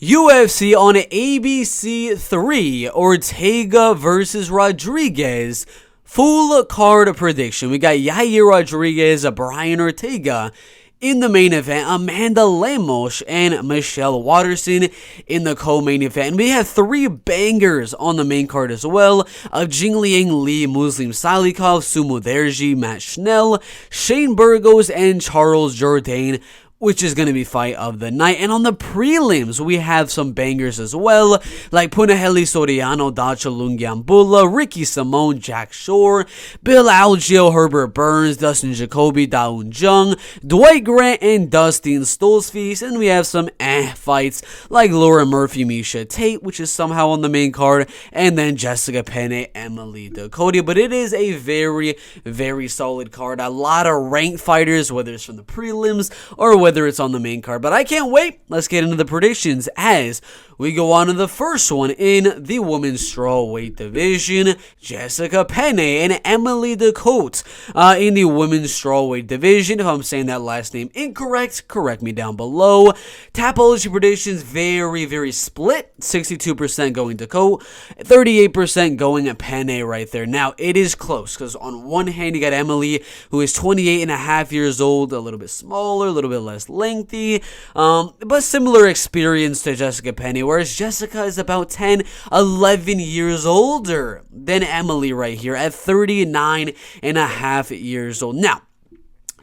UFC on ABC 3, Ortega versus Rodriguez. Full card prediction. We got Yair Rodriguez, Brian Ortega in the main event, Amanda Lemos and Michelle Waterson in the co-main event. And we have three bangers on the main card as well. Jingliang Lee, Muslim Salikhov, Sumudaerji, Matt Schnell, Shane Burgos, and Charles Jourdain, which is going to be fight of the night. And on the prelims, we have some bangers as well, like Punahele, Soriano, Dacha, Lungiambula, Ricky Simone, Jack Shore, Bill Algeo, Herbert, Berns, Dustin, Jacoby, Jung, Dwight, and Dustin, Stolzfus. And we have some fights like Murphey, Miesha, Tate, which is somehow on the main card, and then Jessica Penne, Emily Ducote. But it is a very, very solid card. A lot of ranked fighters, whether it's from the prelims or whether it's on the main card. But I can't wait. Let's get into the predictions as we go on to the first one in the women's strawweight division. Jessica Penne and Emily Ducote in the women's strawweight division. If I'm saying that last name incorrect, correct me down below. Tapology predictions very, very split. 62% going Ducote, 38% going at Penne right there. Now, it is close because on one hand, you got Emily, who is 28 and a half years old, a little bit smaller, a little bit less lengthy, but similar experience to Jessica Penne, whereas Jessica is about 10, 11 years older than Emily right here at 39 and a half years old. Now,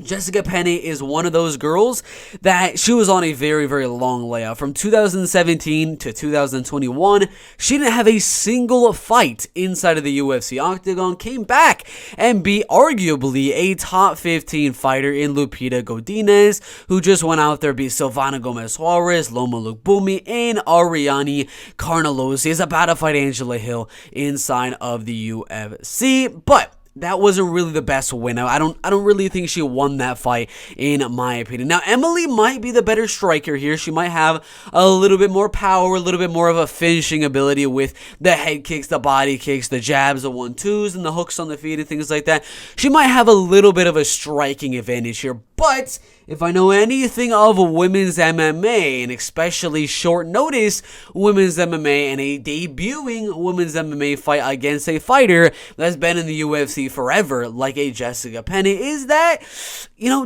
Jessica Penne is one of those girls that she was on a very, very long layoff. From 2017 to 2021, she didn't have a single fight inside of the UFC octagon, came back and beat arguably a top 15 fighter in Lupita Godinez, who just went out there, beat Silvana Gomez-Juarez, Loma Lukbumi, and Ariane Carnelossi. Is about to fight Angela Hill inside of the UFC, but that wasn't really the best win. I don't really think she won that fight, in my opinion. Now, Emily might be the better striker here. She might have a little bit more power, a little bit more of a finishing ability with the head kicks, the body kicks, the jabs, the 1-2s, and the hooks on the feet and things like that. She might have a little bit of a striking advantage here, but if I know anything of women's MMA, and especially short notice women's MMA, and a debuting women's MMA fight against a fighter that's been in the UFC forever, like a Jessica Penne, is that,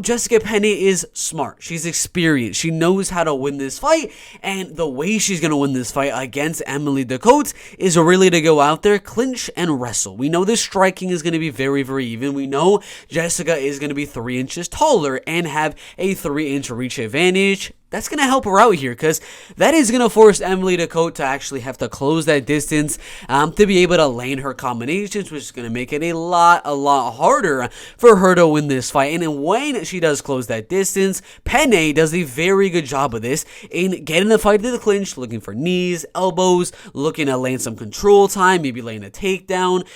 Jessica Penne is smart. She's experienced. She knows how to win this fight, and the way she's going to win this fight against Emily Ducote is really to go out there, clinch, and wrestle. We know the striking is going to be very, very even. We know Jessica is going to be 3 inches taller and have a 3-inch reach advantage. That's going to help her out here because that is going to force Emily Ducote to actually have to close that distance to be able to land her combinations, which is going to make it a lot harder for her to win this fight. And when she does close that distance, Penne does a very good job of this in getting the fight to the clinch, looking for knees, elbows, looking to land some control time, maybe laying a takedown,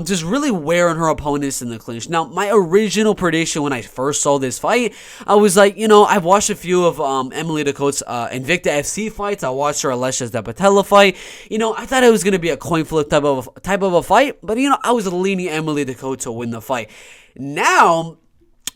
just really wearing her opponents in the clinch. Now, my original prediction when I first saw this fight, I was like, I've watched a few of Emily Ducote's Invicta FC fights. I watched her Alessia Zapatella fight. I thought it was going to be a coin flip type of a fight, but I was leaning Emily Ducote to win the fight. Now,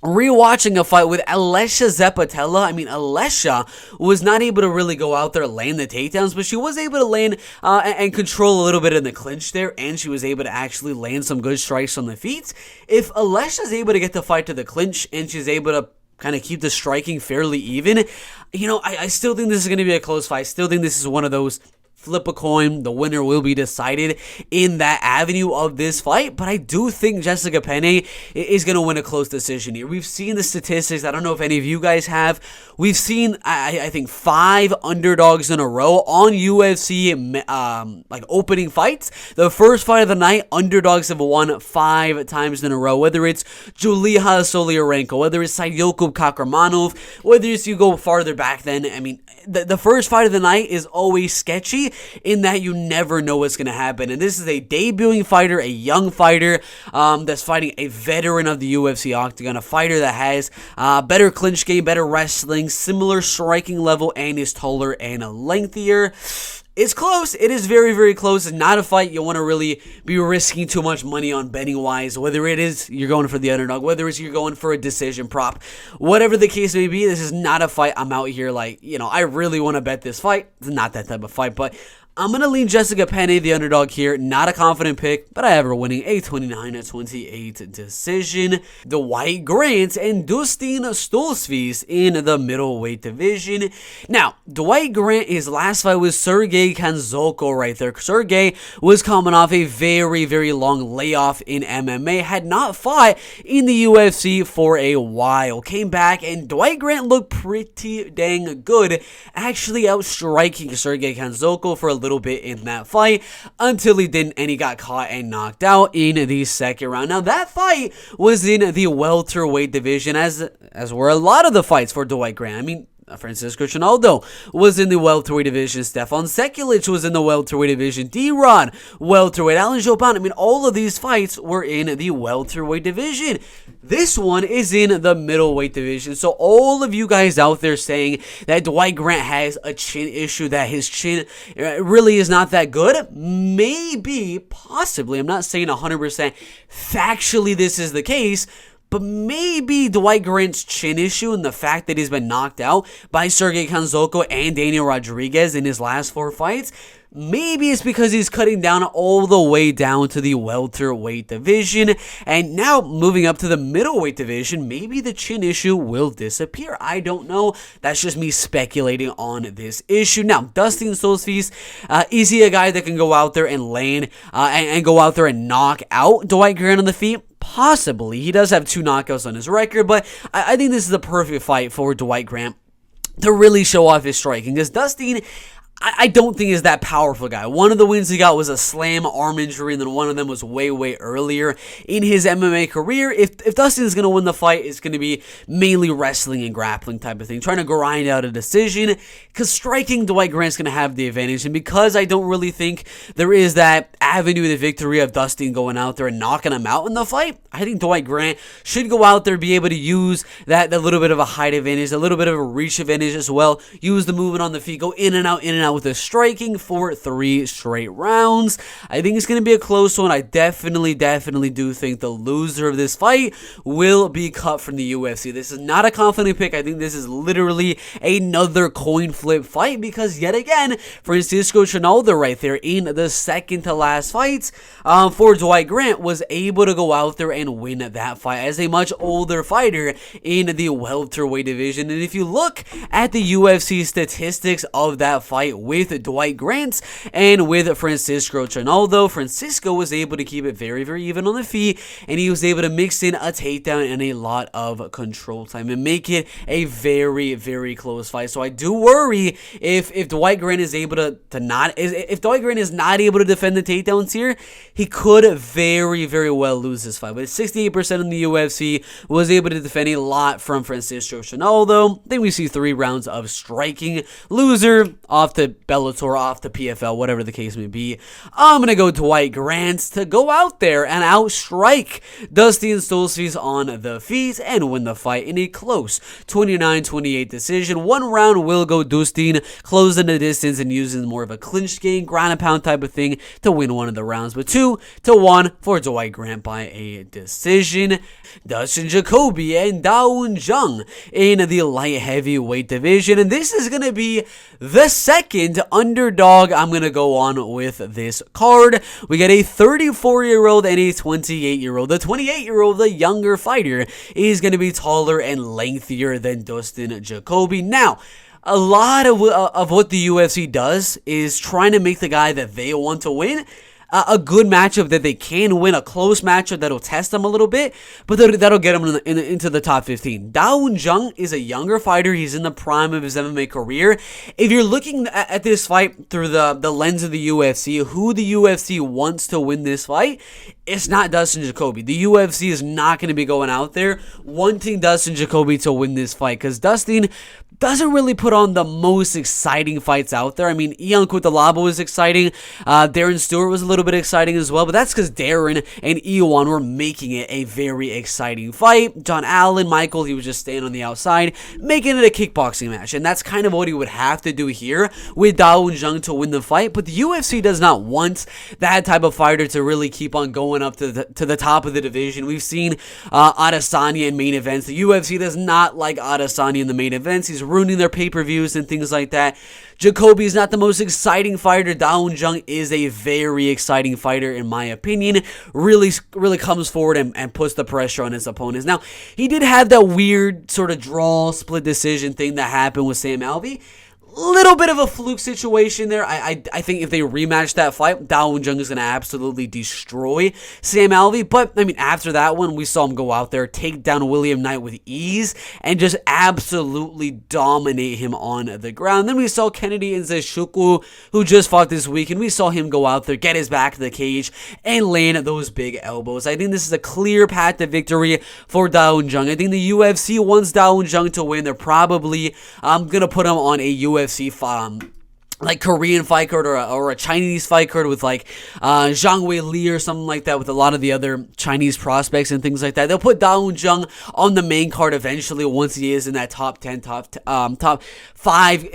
rewatching a fight with Alessia Zapatella, Alessia was not able to really go out there and land the takedowns, but she was able to land and control a little bit in the clinch there, and she was able to actually land some good strikes on the feet. If Alessia's able to get the fight to the clinch and she's able to kind of keep the striking fairly even, I still think this is going to be a close fight. I still think this is one of those flip a coin, the winner will be decided in that avenue of this fight. But I do think Jessica Penne is going to win a close decision here. We've seen the statistics. I don't know if any of you guys have. We've seen, I think, 5 underdogs in a row on UFC opening fights. The first fight of the night, underdogs have won 5 times in a row. Whether it's Julia Soliarenko, whether it's Sayokub Kakramanov, whether it's you go farther back then, the first fight of the night is always sketchy in that you never know what's going to happen. And this is a debuting fighter, a young fighter that's fighting a veteran of the UFC octagon, a fighter that has better clinch game, better wrestling, similar striking level, and is taller and lengthier. It's close. It is very, very close. It's not a fight you want to really be risking too much money on betting-wise, whether it is you're going for the underdog, whether it's you're going for a decision prop, whatever the case may be. This is not a fight I'm out here like, I really want to bet this fight. It's not that type of fight, but I'm going to lean Jessica Penne, the underdog here. Not a confident pick, but I have her winning a 29-28 decision. Dwight Grant and Dustin Stolzfus in the middleweight division. Now, Dwight Grant, his last fight was Sergey Kanzoko right there. Sergey was coming off a very, very long layoff in MMA, had not fought in the UFC for a while. Came back, and Dwight Grant looked pretty dang good, actually outstriking Sergey Kanzoko for a little bit in that fight until he didn't, and he got caught and knocked out in the second round. Now that fight was in the welterweight division, as were a lot of the fights for Dwight Grant. I mean, Francisco Trinaldo was in the welterweight division. Stefan Sekulic was in the welterweight division. D-Ron, welterweight. Algeo. I mean, all of these fights were in the welterweight division. This one is in the middleweight division. So all of you guys out there saying that Dwight Grant has a chin issue, that his chin really is not that good, maybe, possibly, I'm not saying 100% factually this is the case, but maybe Dwight Grant's chin issue and the fact that he's been knocked out by Sergey Kanzoko and Daniel Rodriguez in his last 4 fights, maybe it's because he's cutting down all the way down to the welterweight division. And now moving up to the middleweight division, maybe the chin issue will disappear. I don't know. That's just me speculating on this issue. Now, Dustin Stolzfus, is he a guy that can go out there and land and go out there and knock out Dwight Grant on the feet? Possibly. He does have 2 knockouts on his record, but I think this is the perfect fight for Dwight Grant to really show off his striking, because Dustin, I don't think is that powerful guy. One of the wins he got was a slam arm injury, and then one of them was way, way earlier in his MMA career. If Dustin's going to win the fight, it's going to be mainly wrestling and grappling type of thing, trying to grind out a decision, because striking, Dwight Grant's going to have the advantage. And because I don't really think there is that avenue to victory of Dustin going out there and knocking him out in the fight, I think Dwight Grant should go out there, be able to use that little bit of a height advantage, a little bit of a reach advantage as well, use the movement on the feet, go in and out with the striking for 3 straight rounds. I think it's going to be a close one. I definitely do think the loser of this fight will be cut from the UFC. This is not a confident pick. I think this is literally another coin flip fight, because yet again, Francisco Trinaldo right there in the second to last fights for Dwight Grant was able to go out there and win that fight as a much older fighter in the welterweight division. And if you look at the UFC statistics of that fight with Dwight Grant and with Francisco Trinaldo, Francisco was able to keep it very, very even on the feet, and he was able to mix in a takedown and a lot of control time and make it a very, very close fight. So I do worry if Dwight Grant is able if Dwight Grant is not able to defend the takedowns here, he could very, very well lose this fight. But 68% in the UFC was able to defend a lot from Francisco Trinaldo. Then we see 3 rounds of striking. Loser off the Bellator, off the PFL, whatever the case may be. I'm going to go Dwight Grant to go out there and outstrike Dustin Stolzfus on the feet and win the fight in a close 29-28 decision. 1 round will go Dustin, closing the distance and using more of a clinch game, ground and pound type of thing to win one of the rounds, but 2-1 for Dwight Grant by a decision. Dustin Jacoby and Jung in the light heavyweight division, and this is going to be the second underdog I'm going to go on with this card. We got a 34-year-old and a 28-year-old. The 28-year-old, the younger fighter, is going to be taller and lengthier than Dustin Jacoby. Now, a lot of what the UFC does is trying to make the guy that they want to win a good matchup that they can win, a close matchup that'll test them a little bit, but that'll get them into the top 15. Jung is a younger fighter. He's in the prime of his MMA career. If you're looking at this fight through the lens of the UFC, who the UFC wants to win this fight, it's not Dustin Jacoby. The UFC is not going to be going out there wanting Dustin Jacoby to win this fight, because Dustin doesn't really put on the most exciting fights out there. I mean, Ian Cutelaba was exciting. Darren Stewart was a little bit exciting as well, but that's because Darren and Iwan were making it a very exciting fight. John Allen, Michael, he was just staying on the outside, making it a kickboxing match, and that's kind of what he would have to do here with Dawoon Jung to win the fight, but the UFC does not want that type of fighter to really keep on going up to the top of the division. We've seen Adesanya in main events. The UFC does not like Adesanya in the main events. He's ruining their pay-per-views and things like that. Jacoby is not the most exciting fighter. Dawoon Jung is a very exciting fighter, in my opinion. Really comes forward and puts the pressure on his opponents. Now, he did have that weird sort of draw, split decision thing that happened with Sam Alvey. Little bit of a fluke situation there. I think if they rematch that fight, Dawoon Jung is going to absolutely destroy Sam Alvey. But, I mean, after that one, we saw him go out there, take down William Knight with ease, and just absolutely dominate him on the ground. Then we saw Kennedy Nzechukwu, who just fought this week, and we saw him go out there, get his back to the cage, and land those big elbows. I think this is a clear path to victory for Dawoon Jung. I think the UFC wants Dawoon Jung to win. They're probably going to put him on a UFC like Korean fight card or a Chinese fight card with like Zhang Weili or something like that, with a lot of the other Chinese prospects and things like that. They'll put Dawoon Jung on the main card eventually once he is in that top 10, top 5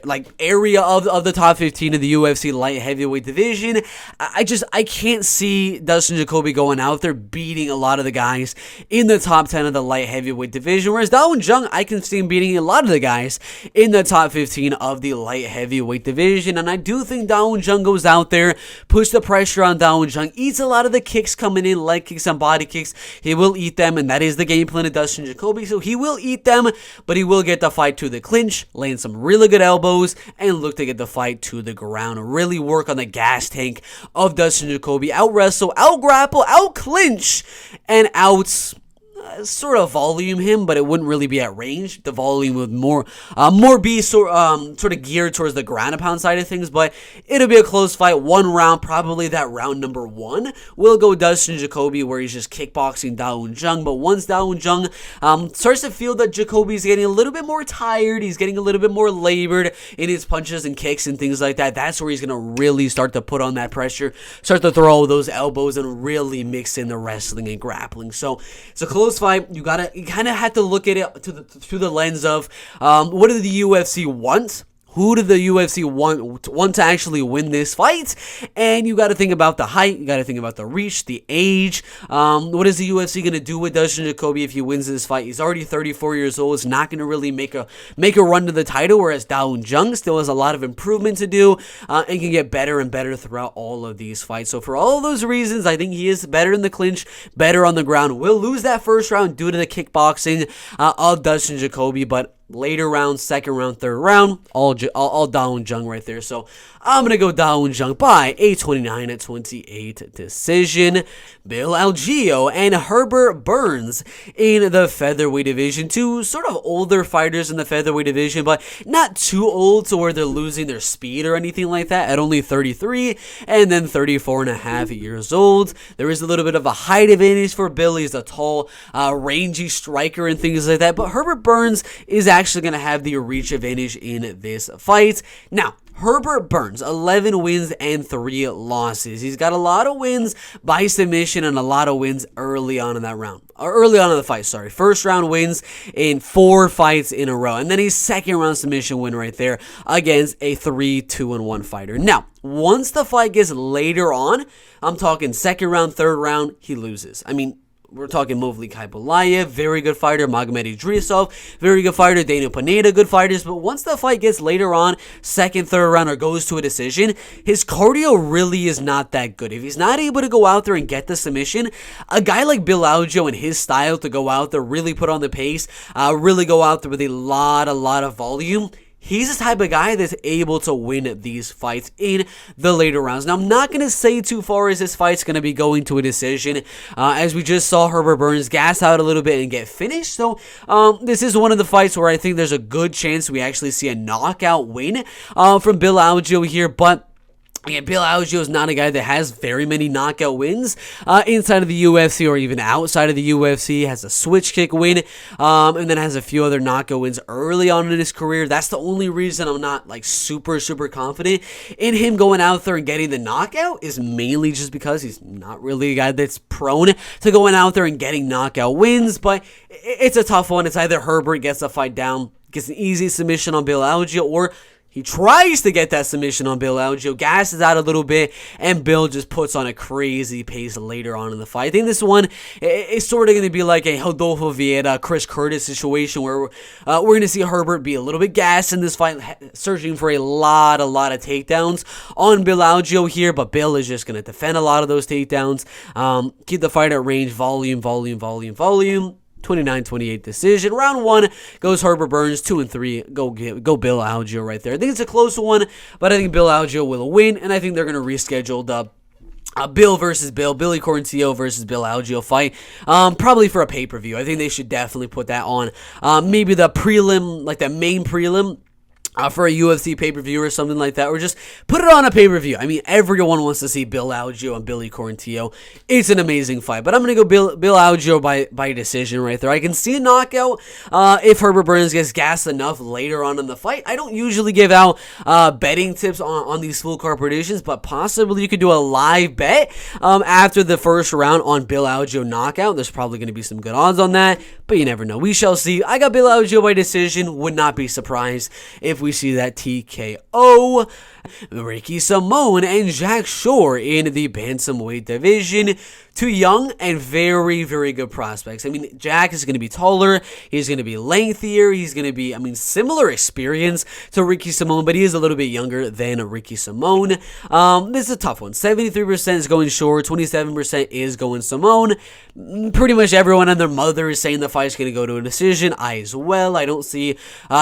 like area of the top 15 of the UFC light heavyweight division. I can't see Dustin Jacoby going out there beating a lot of the guys in the top 10 of the light heavyweight division, whereas Dawoon Jung, I can see him beating a lot of the guys in the top 15 of the light heavyweight division. And I do think Dawoon Jung goes out there, push the pressure on Dawoon Jung, eats a lot of the kicks coming in, leg kicks and body kicks. He will eat them, and that is the game plan of Dustin Jacoby. So he will eat them, but he will get the fight to the clinch, land some really good elbows, and look to get the fight to the ground. Really work on the gas tank of Dustin Jacoby. Out wrestle, out grapple, out clinch, and out sort of volume him, but it wouldn't really be at range. The volume would more be sort of geared towards the ground and pound side of things, but it'll be a close fight. One round, probably that round number 1 will go Dustin Jacoby, where he's just kickboxing Dawoon Jung. But once Dawoon Jung starts to feel that Jacoby's getting a little bit more tired, he's getting a little bit more labored in his punches and kicks and things like that, that's where he's going to really start to put on that pressure, start to throw those elbows and really mix in the wrestling and grappling. So it's a close fight. You kind of have to look at it through the lens of what do the UFC want? Who did the UFC want to actually win this fight? And you got to think about the height. You got to think about the reach, the age. What is the UFC going to do with Dustin Jacoby if he wins this fight? He's already 34 years old. He's not going to really make a run to the title, whereas Dawoon Jung still has a lot of improvement to do and can get better and better throughout all of these fights. So for all of those reasons, I think he is better in the clinch, better on the ground. Will lose that first round due to the kickboxing of Dustin Jacoby, but later round, second round, third round, all Dawoon Jung right there. So I'm going to go Dawoon Jung by a 29-28 decision. Bill Algeo and Herbert Berns in the featherweight division. Two sort of older fighters in the featherweight division, but not too old to where they're losing their speed or anything like that, at only 33 and then 34 and a half years old. There is a little bit of a height advantage for Bill. He's a tall, rangy striker and things like that, but Herbert Berns is actually going to have the reach advantage in this fight. Now, Herbert Berns, 11 wins and 3 losses. He's got a lot of wins by submission and a lot of wins early on in that round. Or early on in the fight, sorry. First round wins in 4 fights in a row. And then a second round submission win right there against a 3-2-1 fighter. Now, once the fight gets later on, I'm talking second round, third round, he loses. I mean, we're talking Movli Kaibulayev, very good fighter. Magomed Idrisov, very good fighter. Daniel Pineda, good fighters. But once the fight gets later on, second, third round, or goes to a decision, his cardio really is not that good. If he's not able to go out there and get the submission, a guy like Bill Algeo and his style to go out there, really put on the pace, really go out there with a lot of volume, he's the type of guy that's able to win these fights in the later rounds. Now, I'm not going to say too far as this fight's going to be going to a decision. As we just saw Herbert Berns gas out a little bit and get finished. So, this is one of the fights where I think there's a good chance we actually see a knockout win from Bill Algeo here. But Again, Bill Algeo is not a guy that has very many knockout wins inside of the UFC or even outside of the UFC. Has a switch kick win, and then has a few other knockout wins early on in his career. That's the only reason I'm not like super confident in him going out there and getting the knockout, is mainly just because he's not really a guy that's prone to going out there and getting knockout wins. But it's a tough one. It's either Herbert gets the fight down, gets an easy submission on Bill Algeo, or he tries to get that submission on Bill Algeo, gasses out a little bit, and Bill just puts on a crazy pace later on in the fight. I think this one is sort of going to be like a Rodolfo Vieira, Chris Curtis situation where we're going to see Herbert be a little bit gassed in this fight, searching for a lot of takedowns on Bill Algeo here, but Bill is just going to defend a lot of those takedowns, keep the fight at range, volume. 29-28 decision. Round 1 goes Herbert Berns. 2 and 3 go Bill Algeo right there. I think it's a close one, but I think Bill Algeo will win, and I think they're going to reschedule the Bill versus Billy Corncio versus Bill Algeo fight, probably for a pay-per-view. I think they should definitely put that on. Maybe the prelim, like the main prelim, for a UFC pay-per-view or something like that, or just put it on a pay-per-view. I mean, everyone wants to see Bill Algeo and Billy Corncio. It's an amazing fight, but I'm going to go Bill Algeo by decision right there. I can see a knockout if Herbert Berns gets gassed enough later on in the fight. I don't usually give out betting tips on these full card predictions, but possibly you could do a live bet after the first round on Bill Algeo knockout. There's probably going to be some good odds on that, but you never know. We shall see. I got Bill Algeo by decision. Would not be surprised if we see that TKO. Ricky Simón and Jack Shore in the bantamweight division. Two young and very good prospects. I mean, Jack is going to be taller. He's going to be lengthier. He's going to be, similar experience to Ricky Simón, but he is a little bit younger than Ricky Simón. This is a tough one. 73% is going Shore. 27% is going Simón. Pretty much everyone and their mother is saying the fight's going to go to a decision. I as well. I don't see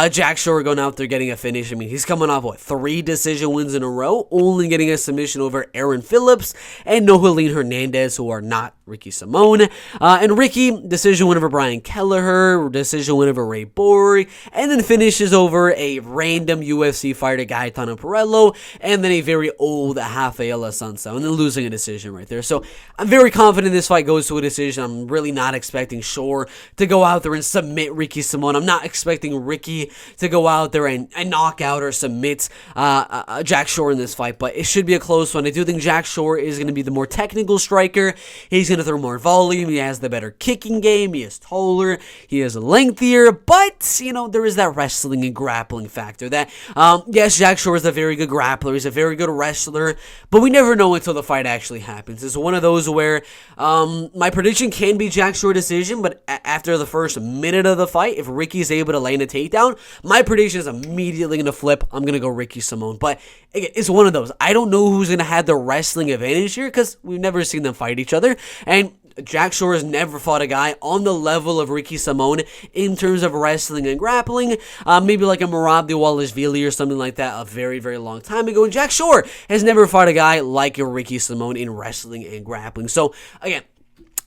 Jack Shore going out there getting a finish. I mean, he's coming off, 3 decision wins in a row, only getting a submission over Aaron Phillips and Nohelin Hernandez, who are not Ricky Simón. And Ricky, decision win over Brian Kelleher, decision win over Ray Borg, and then finishes over a random UFC fighter, Gaetano Perello, and then a very old Rafael Assunção, and then losing a decision right there. So I'm very confident this fight goes to a decision. I'm really not expecting Shore to go out there and submit Ricky Simón. I'm not expecting Ricky to go out there and knock out or submit Jack Shore in this fight, but it should be a close one. I do think Jack Shore is going to be the more technical striker. He's going to throw more volume. He has the better kicking game. He is taller. He is lengthier, but, there is that wrestling and grappling factor that, yes, Jack Shore is a very good grappler. He's a very good wrestler, but we never know until the fight actually happens. It's one of those where my prediction can be Jack Shore decision, but after the first minute of the fight, if Ricky's able to land a takedown, my prediction is immediately going to flip. I'm going to go Ricky Simón, but it's one of those. I don't know who's going to have the wrestling advantage here because we've never seen them fight each other, and Jack Shore has never fought a guy on the level of Ricky Simón in terms of wrestling and grappling. Maybe like a Merab Dvalishvili or something like that a very long time ago. And Jack Shore has never fought a guy like a Ricky Simón in wrestling and grappling. So, again,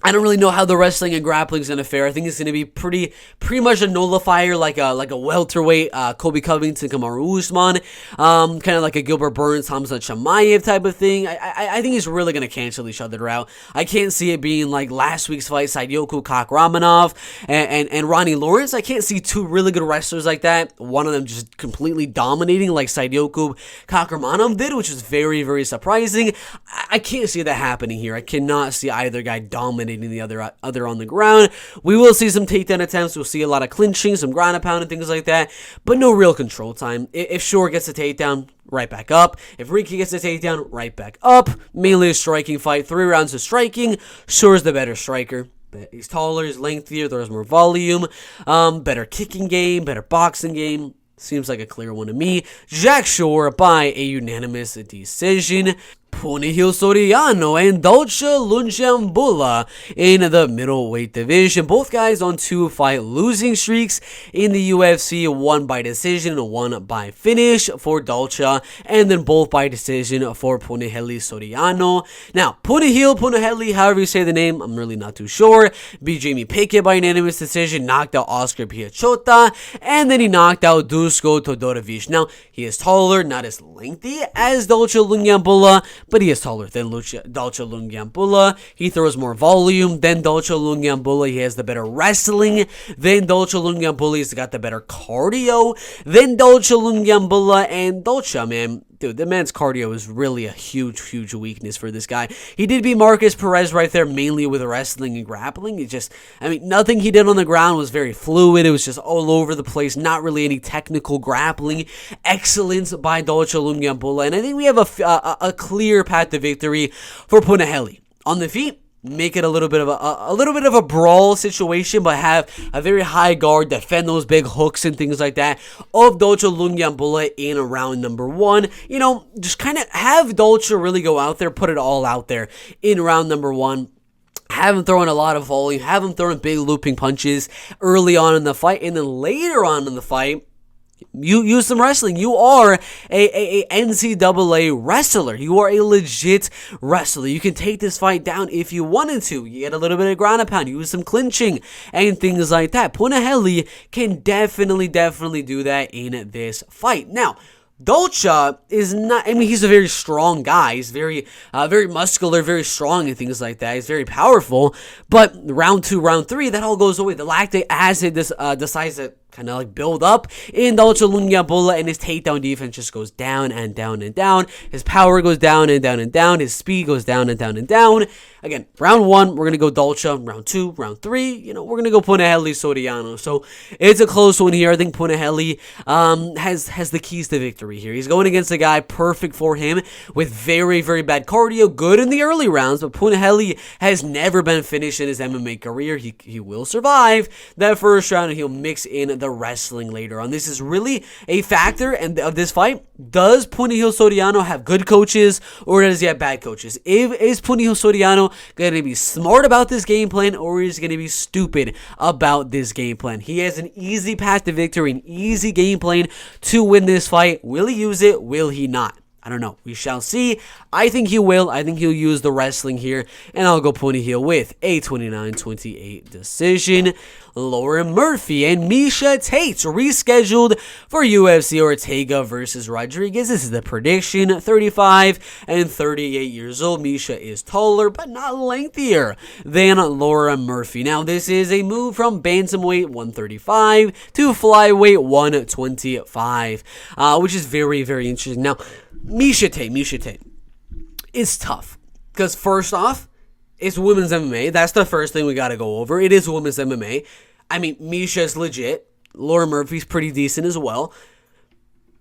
I don't really know how the wrestling and grappling is going to fare. I think it's going to be pretty much a nullifier, like a welterweight, Colby Covington, Kamaru Usman, kind of like a Gilbert Burns, Hamza Chimaev type of thing. I think it's really going to cancel each other out. I can't see it being like last week's fight, Saidyoku Kakramanov and Ronnie Lawrence. I can't see two really good wrestlers like that. One of them just completely dominating like Saidyoku Kakramanov did, which is very surprising. I can't see that happening here. I cannot see either guy dominating the other on the ground. We will see some takedown attempts. We'll see a lot of clinching, some ground and pound and things like that, but no real control time. If Shore gets a takedown, right back up. If Ricky gets a takedown, right back up. Mainly a striking fight. 3 rounds of striking. Shore's the better striker. He's taller, he's lengthier, there's more volume, better kicking game, better boxing game. Seems like a clear one to me. Jack Shore by a unanimous decision. Punahele Soriano and Dacha Lungiambula in the middleweight division. Both guys on 2-fight losing streaks in the UFC, one by decision, one by finish for Dacha, and then both by decision for Punahele Soriano. Now, Punahele, however you say the name, I'm really not too sure. Beat Jamie Pickett by unanimous decision, knocked out Oscar Piachota, and then he knocked out Dusko Todorovic. Now, he is taller, not as lengthy as Dacha Lungiambula, but he is taller than Dacha Lungiambula. He throws more volume than Dacha Lungiambula. He has the better wrestling than Dacha Lungiambula. He's got the better cardio than Dacha Lungiambula. And Dacha, man, dude, the man's cardio is really a huge weakness for this guy. He did beat Marcus Perez right there, mainly with wrestling and grappling. It just, I mean, nothing he did on the ground was very fluid. It was just all over the place. Not really any technical grappling excellence by Dacha Lungiambula. And I think we have a clear path to victory for Punahele. On the feet, make it a little bit of a brawl situation, but have a very high guard, defend those big hooks and things like that of Dacha Lungiambula in round number 1. You know, just kind of have Dacha really go out there, put it all out there in round number 1. Have him throwing a lot of volume, have him throwing big looping punches early on in the fight, and then later on in the fight, you use some wrestling. You are a NCAA wrestler. You are a legit wrestler. You can take this fight down if you wanted to. You get a little bit of ground and pound, use some clinching and things like that. Punahele can definitely do that in this fight. Now, Dacha is not, I mean, he's a very strong guy. He's very muscular, very strong and things like that. He's very powerful. But round 2, round 3, that all goes away. The lactic acid decides to kind of like build up in Dacha Lungiambula, and his takedown defense just goes down and down and down. His power goes down and down and down. His speed goes down and down and down. Again, round 1, we're going to go Dacha. Round 2, round 3, you know, we're going to go Punahele Soriano. So it's a close one here. I think Punahele has the keys to victory here. He's going against a guy perfect for him with very bad cardio, good in the early rounds, but Punahele has never been finished in his MMA career. He will survive that first round, and he'll mix in the wrestling later on. This is really a factor of this fight. Does Punahele Soriano have good coaches, or does he have bad coaches? Is Punahele Soriano going to be smart about this game plan, or is he going to be stupid about this game plan? He has an easy path to victory, an easy game plan to win this fight. Will he use it? Will he not? I don't know. We shall see. I think he will. I think he'll use the wrestling here, and I'll go Punahele with a 29-28 decision. Lauren Murphy and Miesha Tate rescheduled for UFC Ortega versus Rodriguez. This is the prediction. 35 and 38 years old. Miesha is taller, but not lengthier than Lauren Murphy. Now, this is a move from bantamweight 135 to flyweight 125, which is very interesting. Now, Miesha Tate is tough because first off, it's women's MMA. That's the first thing we got to go over. It is women's MMA. I mean, Miesha is legit. Lauren Murphy's pretty decent as well.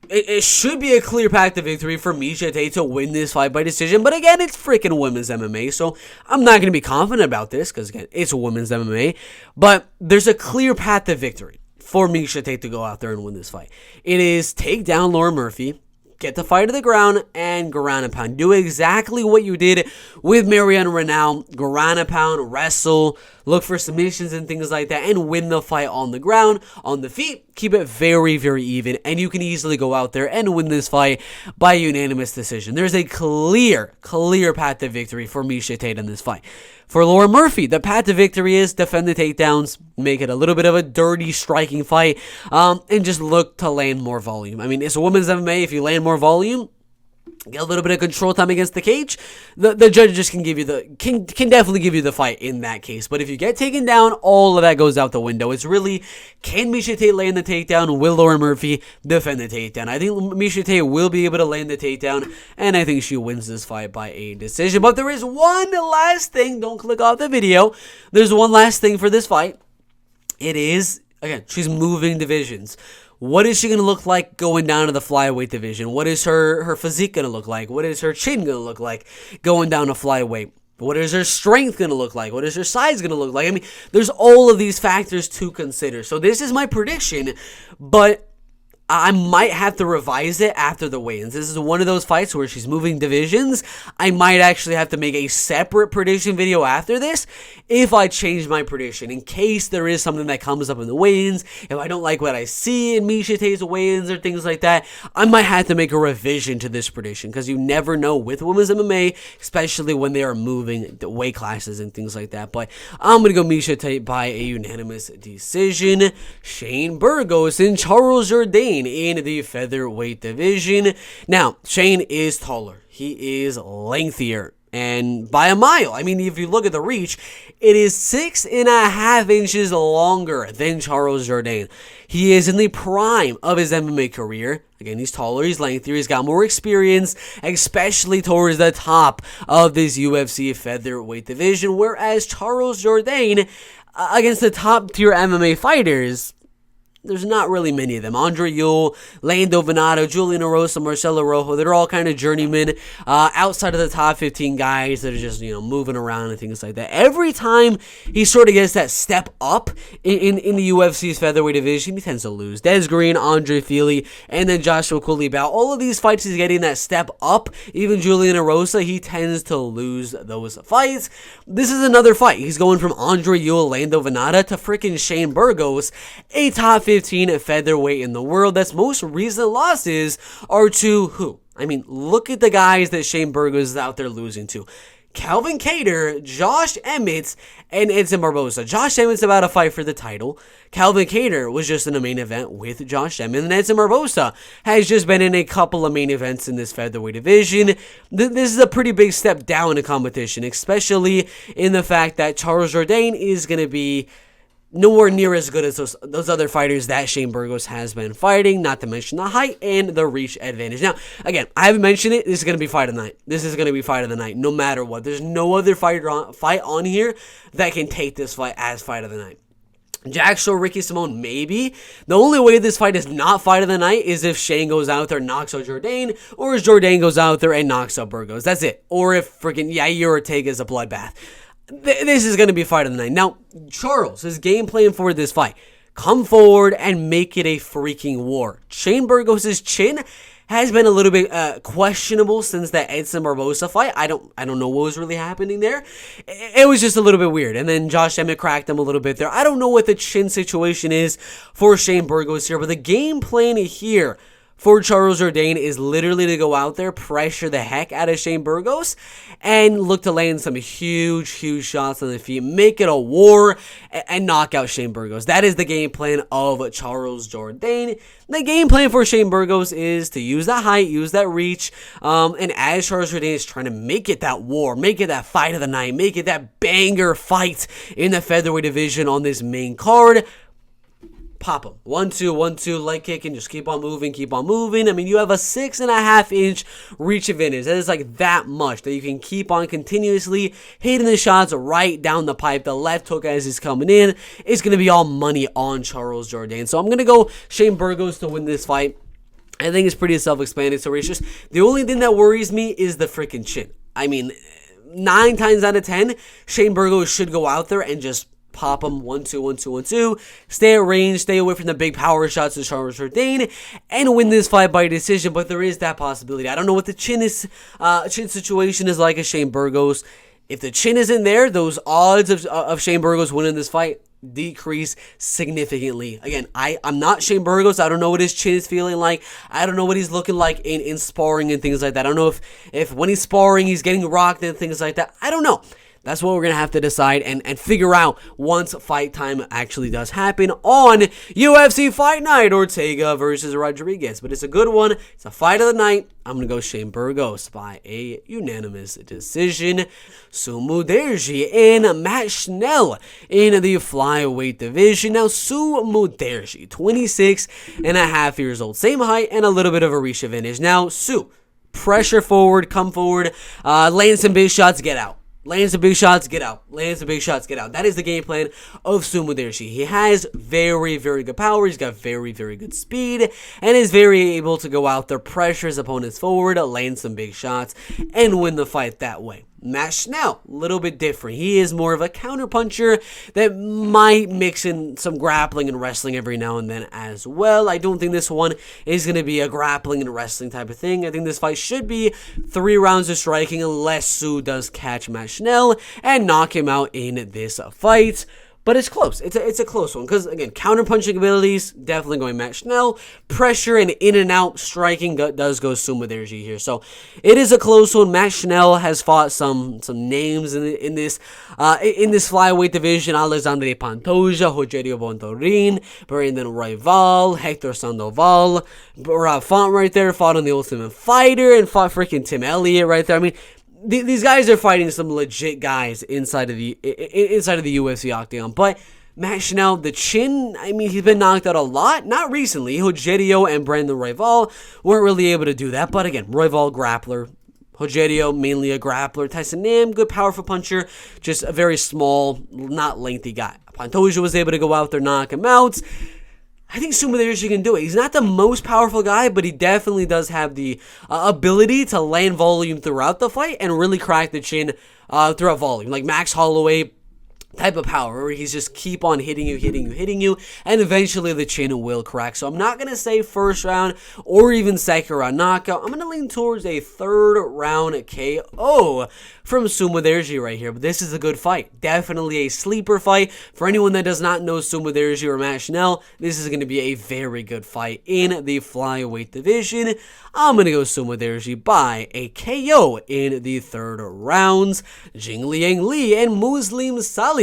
It should be a clear path to victory for Miesha Tate to win this fight by decision. But again, it's freaking women's MMA, so I'm not going to be confident about this because, again, it's women's MMA. But there's a clear path to victory for Miesha Tate to go out there and win this fight. It is take down Lauren Murphy, get the fight to the ground, and ground and pound. Do exactly what you did with Mariana Reneau. Ground and pound, wrestle, look for submissions and things like that, and win the fight on the ground. On the feet, keep it very even, and you can easily go out there and win this fight by unanimous decision. There's a clear path to victory for Miesha Tate in this fight. For Lauren Murphy, the path to victory is defend the takedowns, make it a little bit of a dirty striking fight, and just look to land more volume. I mean, it's a women's MMA. If you land more volume, get a little bit of control time against the cage, the judges can give you can definitely give you the fight in that case. But if you get taken down, all of that goes out the window. It's really, can Miesha Tate land the takedown? Will Lauren Murphy defend the takedown? I think Miesha Tate will be able to land the takedown, and I think she wins this fight by a decision. But there is one last thing. Don't click off the video. There's one last thing for this fight. It is, again, she's moving divisions. What is she going to look like going down to the flyweight division? What is her physique going to look like? What is her chin going to look like going down to flyweight? What is her strength going to look like? What is her size going to look like? I mean, there's all of these factors to consider. So this is my prediction, but I might have to revise it after the weigh-ins. This is one of those fights where she's moving divisions. I might actually have to make a separate prediction video after this if I change my prediction, in case there is something that comes up in the weigh-ins. If I don't like what I see in Miesha Tate's weigh-ins or things like that, I might have to make a revision to this prediction, because you never know with women's MMA, especially when they are moving the weight classes and things like that. But I'm going to go Miesha Tate by a unanimous decision. Shane Burgos and Charles Jourdain in the featherweight division. Now, Shane is taller. He is lengthier. And by a mile. I mean, if you look at the reach, it is 6.5 inches longer than Charles Jourdain. He is in the prime of his MMA career. Again, he's taller, he's lengthier, he's got more experience, especially towards the top of this UFC featherweight division. Whereas Charles Jourdain, against the top tier MMA fighters, there's not really many of them. Andre Ewell, Lando Venato, Julian Erosa, Marcelo Rojo, they're all kind of journeymen outside of the top 15 guys that are just, moving around and things like that. Every time he sort of gets that step up in the UFC's featherweight division, he tends to lose. Des Green, Andre Feely, and then Joshua Coulibaly. All of these fights, he's getting that step up. Even Julian Erosa, he tends to lose those fights. This is another fight. He's going from Andre Ewell, Lando Venata to freaking Shane Burgos, a top 15 featherweight in the world. That's most recent losses are to who? I mean, look at the guys that Shane Burgos is out there losing to. Calvin Kattar, Josh Emmett, and Edson Barboza. Josh Emmett's about to fight for the title. Calvin Kattar was just in a main event with Josh Emmett, and Edson Barboza has just been in a couple of main events in this featherweight division. This is a pretty big step down in competition, especially in the fact that Charles Jourdain is going to be nowhere near as good as those other fighters that Shane Burgos has been fighting, not to mention the height and the reach advantage. Now, again, I haven't mentioned it. This is going to be fight of the night. This is going to be fight of the night, no matter what. There's no other fight on here that can take this fight as fight of the night. Jack Shaw, Ricky Simone, maybe. The only way this fight is not fight of the night is if Shane goes out there and knocks out Jourdain, or if Jourdain goes out there and knocks out Burgos. That's it. Or if freaking Yair Ortega is a bloodbath. This is going to be fight of the night. Now, Charles, his game plan for this fight, come forward and make it a freaking war. Shane Burgos' chin has been a little bit questionable since that Edson Barboza fight. I don't know what was really happening there. It was just a little bit weird. And then Josh Emmett cracked him a little bit there. I don't know what the chin situation is for Shane Burgos here, but the game plan here for Charles Jourdain is literally to go out there, pressure the heck out of Shane Burgos, and look to land some huge shots on the feet, make it a war, and knock out Shane Burgos. That is the game plan of Charles Jourdain. The game plan for Shane Burgos is to use that height, use that reach, and as Charles Jourdain is trying to make it that war, make it that fight of the night, make it that banger fight in the featherweight division on this main card, pop him. 1-2, 1-2, leg kick, and just keep on moving. I mean, you have a 6.5 inch reach advantage. That is like that much that you can keep on continuously hitting the shots right down the pipe. The left hook as he's coming in is going to be all money on Charles Jourdain. So I'm going to go Shane Burgos to win this fight. I think it's pretty self-explanatory. It's just the only thing that worries me is the freaking chin. I mean, 9 times out of 10, Shane Burgos should go out there and just pop him. 1-2, 1-2, 1-2. Stay at range, stay away from the big power shots of Charles Jourdain, and win this fight by decision. But there is that possibility. I don't know what the chin situation is like as Shane Burgos. If the chin isn't there, those odds of Shane Burgos winning this fight decrease significantly. Again, I'm not Shane Burgos. I don't know what his chin is feeling like. I don't know what he's looking like in sparring and things like that. I don't know if when he's sparring he's getting rocked and things like that. I don't know. That's what we're going to have to decide and figure out once fight time actually does happen on UFC Fight Night, Ortega versus Rodriguez. But it's a good one. It's a fight of the night. I'm going to go Shane Burgos by a unanimous decision. Sumudaerji and Matt Schnell in the flyweight division. Now, Sumudaerji, 26 and a half years old. Same height and a little bit of a reach advantage. Now, Su, pressure forward, come forward, land some big shots, get out. Lands the big shots, get out. Lands the big shots, get out. That is the game plan of Sumudaerji. He has very good power. He's got very good speed, and is very able to go out there, pressure his opponents forward, land some big shots, and win the fight that way. Matt Schnell, a little bit different. He is more of a counterpuncher that might mix in some grappling and wrestling every now and then as well. I don't think this one is going to be a grappling and wrestling type of thing. I think this fight should be 3 rounds of striking unless Sue does catch Matt Schnell and knock him out in this fight. But it's close. It's a close one because, again, counter-punching abilities, definitely going Matt Schnell. Pressure and in-and-out striking does go Sumudaerji here. So it is a close one. Matt Schnell has fought some names in this flyweight division. Alexandre Pantoja, Rogerio Bontorin, Brandon Royval, Hector Sandoval. Font right there, fought on The Ultimate Fighter and fought freaking Tim Elliott right there. I mean, these guys are fighting some legit guys inside of the UFC octagon. But Matt Schnell, the chin, I mean, he's been knocked out a lot. Not recently. Rogerio and Brandon Royval weren't really able to do that. But again, Royval, grappler. Rogerio, mainly a grappler. Tyson Nam, good powerful puncher. Just a very small, not lengthy guy. Pantoja was able to go out there, knock him out. I think Sumudaerji can do it. He's not the most powerful guy, but he definitely does have the ability to land volume throughout the fight and really crack the chin throughout volume. Like Max Holloway type of power where he's just keep on hitting you, and eventually the chin will crack. So I'm not going to say first round or even second round knockout. I'm going to lean towards a third round KO from Sumudaerji right here. But this is a good fight. Definitely a sleeper fight. For anyone that does not know Sumudaerji or Matt Schnell, this is going to be a very good fight in the flyweight division. I'm going to go Sumudaerji by a KO in the third rounds. Jingliang Li and Muslim Salikhov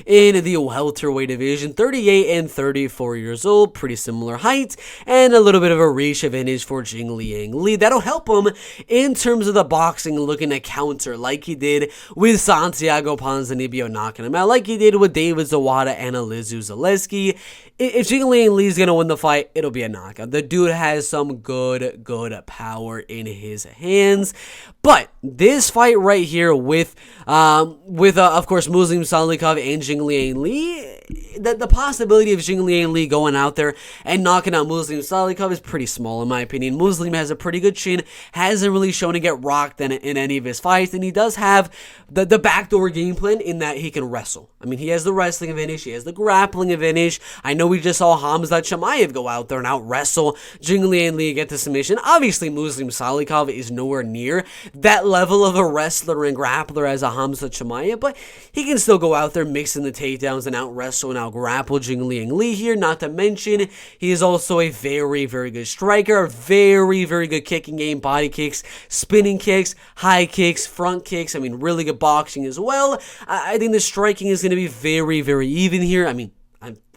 in the welterweight division, 38 and 34 years old, pretty similar height, and a little bit of a reach advantage for Jingliang Li. That'll help him in terms of the boxing, looking to counter like he did with Santiago Ponzinibbio knocking him out, like he did with David Zawada and Alizu Zaleski. If Jingliang Li is going to win the fight, it'll be a knockout. The dude has some good power in his hands. But this fight right here with of course, Muslim Salikhov and Jingliang Li, the possibility of Jingliang Li going out there and knocking out Muslim Salikhov is pretty small in my opinion. Muslim has a pretty good chin, hasn't really shown to get rocked in any of his fights, and he does have the backdoor game plan in that he can wrestle. I mean, he has the wrestling advantage, he has the grappling advantage. I know we just saw Khamzat Chimaev go out there and out wrestle Jingliang Li, get the submission. Obviously, Muslim Salikhov is nowhere near that level of a wrestler and grappler as a Khamzat Chimaev, but he can still go out there mixing the takedowns and out wrestle and out grapple Jingliang Li here. Not to mention, he is also a very good striker, a very good kicking game, body kicks, spinning kicks, high kicks, front kicks. I mean, really good boxing as well. I think the striking is going to be very even here. I mean,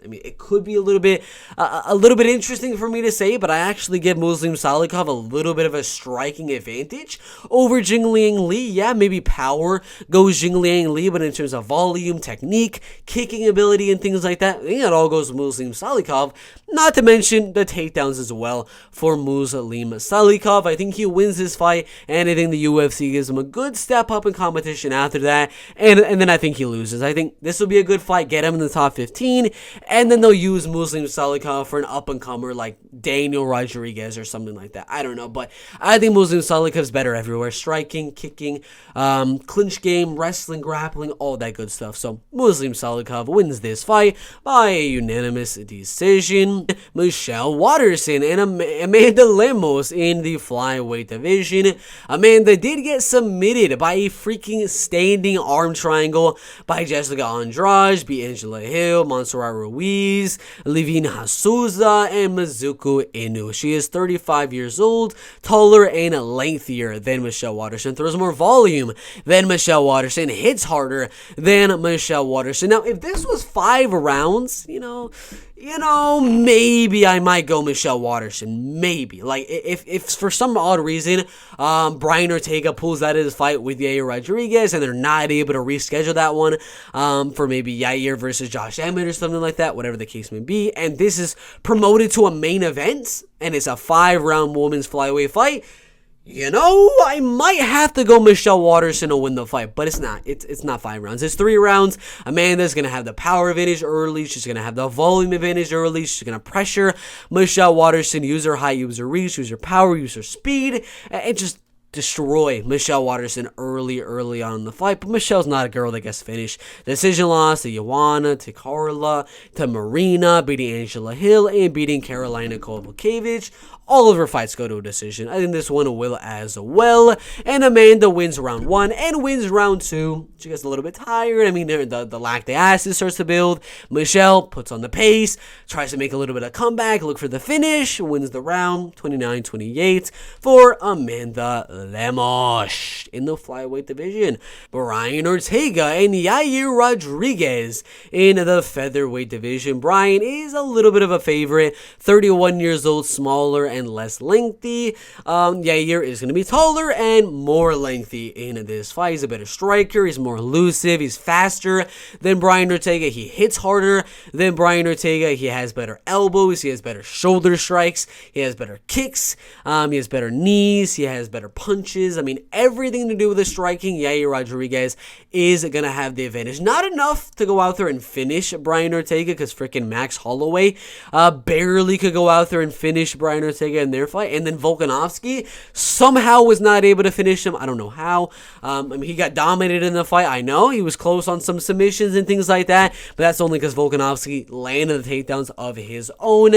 it could be a little bit interesting for me to say, but I actually give Muslim Salikhov a little bit of a striking advantage over Jingliang Li. Yeah, maybe power goes Jingliang Li, but in terms of volume, technique, kicking ability, and things like that, I think it all goes Muslim Salikhov. Not to mention the takedowns as well for Muslim Salikhov. I think he wins this fight, and I think the UFC gives him a good step up in competition after that, and then I think he loses. I think this will be a good fight, get him in the top 15, and then they'll use Muslim Salikhov for an up-and-comer like Daniel Rodriguez or something like that. I don't know, but I think Muslim Salikhov's better everywhere. Striking, kicking, clinch game, wrestling, grappling, all that good stuff. So Muslim Salikhov wins this fight by a unanimous decision. Michelle Waterson and Amanda Lemos in the flyweight division. Amanda did get submitted by a freaking standing arm triangle by Jessica Andrade, beat Angela Hill, Montserrat Ruiz, Livine Hasuza, and Mizuku Inu. She is 35 years old, taller and lengthier than Michelle Waterson, throws more volume than Michelle Waterson, hits harder than Michelle Waterson. Now, if this was 5 rounds, you know, maybe I might go Michelle Waterson. Maybe. Like, if for some odd reason, Brian Ortega pulls out of his fight with Yair Rodriguez and they're not able to reschedule that one for maybe Yair versus Josh Emmett or something like that, whatever the case may be, and this is promoted to a main event and it's a 5-round women's flyweight fight, you know, I might have to go Michelle Waterson to win the fight, but it's not. It's not 5 rounds. It's 3 rounds. Amanda's going to have the power advantage early. She's going to have the volume advantage early. She's going to pressure Michelle Waterson, use her height, use her reach, use her power, use her speed, and just destroy Michelle Waterson early on in the fight, but Michelle's not a girl that gets finished. Decision loss to Joanna, to Carla, to Marina, beating Angela Hill, and beating Carolina Kowalkiewicz. All of her fights go to a decision. I think this one will as well. And Amanda wins round 1 and wins round 2. She gets a little bit tired. I mean, the lactic acid starts to build. Michelle puts on the pace, tries to make a little bit of comeback, look for the finish, wins the round 29-28 for Amanda Lemos. In the flyweight division, Brian Ortega and Yair Rodriguez in the featherweight division. Brian is a little bit of a favorite, 31 years old, smaller and less lengthy. Yair is going to be taller and more lengthy in this fight. He's a better striker. He's more elusive. He's faster than Brian Ortega. He hits harder than Brian Ortega. He has better elbows. He has better shoulder strikes. He has better kicks. He has better knees. He has better punches. I mean, everything to do with the striking, Yair Rodriguez is going to have the advantage. Not enough to go out there and finish Brian Ortega, because freaking Max Holloway barely could go out there and finish Brian Ortega in their fight, and then Volkanovski somehow was not able to finish him. I don't know how. I mean, he got dominated in the fight. I know he was close on some submissions and things like that, but that's only because Volkanovski landed the takedowns of his own.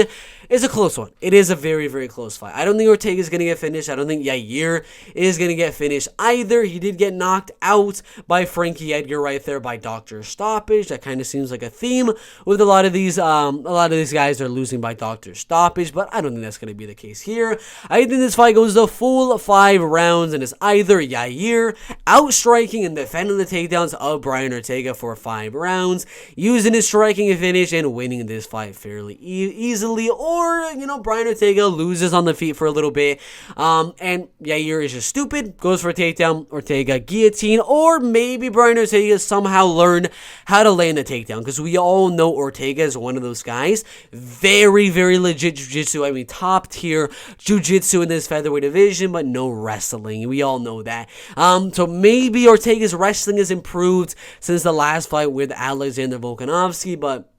It's a close one. It is a very, very close fight. I don't think Ortega is going to get finished. I don't think Yair is going to get finished either. He did get knocked out by Frankie Edgar right there by doctor stoppage. That kind of seems like a theme with a lot of these guys are losing by doctor stoppage, but I don't think that's going to be the case here. I think this fight goes the full 5 rounds, and it's either Yair outstriking and defending the takedowns of Brian Ortega for 5 rounds, using his striking to finish and winning this fight fairly easily, or, Brian Ortega loses on the feet for a little bit, and Yair is just stupid, goes for a takedown, Ortega guillotine, or maybe Brian Ortega somehow learned how to land a takedown, because we all know Ortega is one of those guys, very, very legit jiu-jitsu. I mean, top tier jiu-jitsu in this featherweight division, but no wrestling. We all know that. So maybe Ortega's wrestling has improved since the last fight with Alexander Volkanovski, but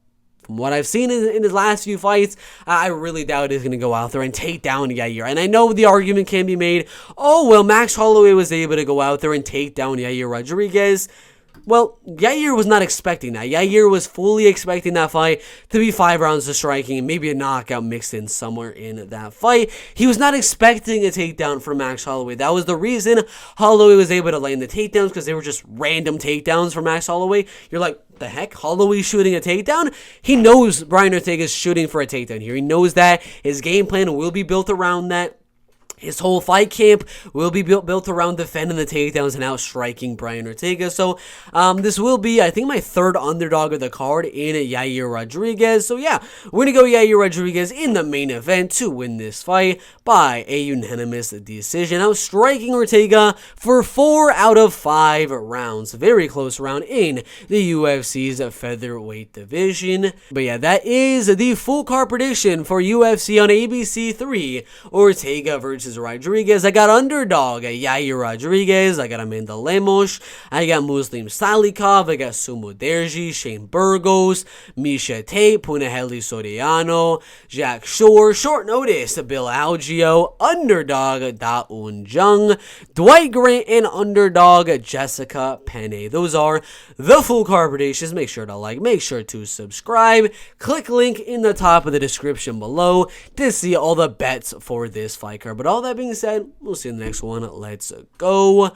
from what I've seen in his last few fights, I really doubt he's going to go out there and take down Yair. And I know the argument can be made, oh, well, Max Holloway was able to go out there and take down Yair Rodriguez. Well, Yair was not expecting that. Yair was fully expecting that fight to be 5 rounds of striking and maybe a knockout mixed in somewhere in that fight. He was not expecting a takedown from Max Holloway. That was the reason Holloway was able to land the takedowns, because they were just random takedowns from Max Holloway. You're like, the heck? Holloway's shooting a takedown? He knows Brian Ortega's shooting for a takedown here. He knows that. His game plan will be built around that. His whole fight camp will be built around defending the takedowns and outstriking Brian Ortega. So this will be, I think, my 3rd underdog of the card in Yair Rodriguez. So yeah, we're going to go Yair Rodriguez in the main event to win this fight by a unanimous decision, outstriking Ortega for 4 out of 5 rounds. Very close round in the UFC's featherweight division. But yeah, that is the full card prediction for UFC on ABC 3, Ortega versus Rodriguez. I got underdog Yair Rodriguez. I got Amanda Lemos. I got Muslim Salikhov. I got Sumudaerji, Shane Burgos, Miesha Tate, Punahele Soriano, Jack Shore. Short notice, Bill Algeo. Underdog Jung, Dwight Grant, and underdog Jessica Penne. Those are the full card predictions. Make sure to like, make sure to subscribe. Click link in the top of the description below to see all the bets for this fight card. But all that being said, we'll see you in the next one. Let's go.